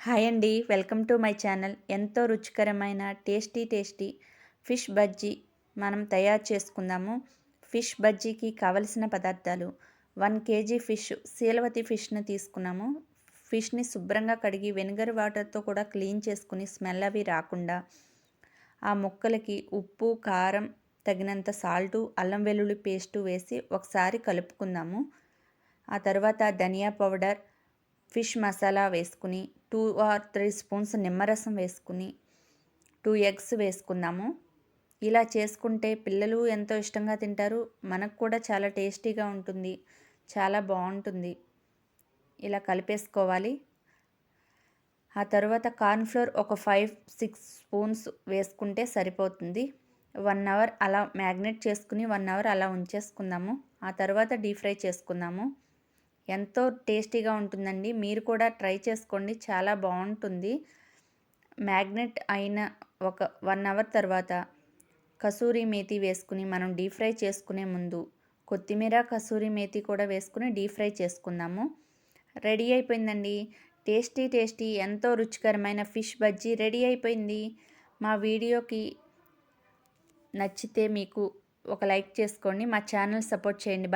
Hi అండి, welcome to my channel. ఎంతో రుచికరమైన టేస్టీ ఫిష్ బజ్జీ మనం తయారు చేసుకుందాము. ఫిష్ బజ్జీకి కావలసిన పదార్థాలు: 1 కేజీ ఫిష్, శీలవతి ఫిష్ని తీసుకున్నాము. ఫిష్ని శుభ్రంగా కడిగి వెనిగర్ వాటర్తో కూడా క్లీన్ చేసుకుని స్మెల్ అవి రాకుండా ఆ ముక్కలకి ఉప్పు, కారం, తగినంత సాల్టు, అల్లం వెల్లుల్లి పేస్టు వేసి ఒకసారి కలుపుకుందాము. ఆ తర్వాత ధనియా పౌడర్, ఫిష్ మసాలా వేసుకుని 2 ఆర్ 3 స్పూన్స్ నిమ్మరసం వేసుకుని 2 ఎగ్స్ వేసుకుందాము. ఇలా చేసుకుంటే పిల్లలు ఎంతో ఇష్టంగా తింటారు, మనకు కూడా చాలా టేస్టీగా ఉంటుంది, చాలా బాగుంటుంది. ఇలా కలిపేసుకోవాలి. ఆ తర్వాత కార్న్ఫ్లోర్ ఒక 5-6 స్పూన్స్ వేసుకుంటే సరిపోతుంది. 1 అవర్ అలా మ్యాగ్నేట్ చేసుకుని 1 అవర్ అలా ఉంచేసుకుందాము. ఆ తర్వాత డీప్ ఫ్రై చేసుకుందాము. ఎంతో టేస్టీగా ఉంటుందండి, మీరు కూడా ట్రై చేసుకోండి, చాలా బాగుంటుంది. మ్యాగ్నెట్ అయిన ఒక 1 అవర్ తర్వాత కసూరి మేతి వేసుకుని మనం డీప్ ఫ్రై చేసుకునే ముందు కొత్తిమీర, కసూరి మేతి కూడా వేసుకుని డీప్ ఫ్రై చేసుకుందాము. రెడీ అయిపోయిందండి. టేస్టీ ఎంతో రుచికరమైన ఫిష్ బజ్జీ రెడీ అయిపోయింది. మా వీడియోకి నచ్చితే మీకు ఒక లైక్ చేసుకోండి, మా ఛానల్ సపోర్ట్ చేయండి. బాయ్.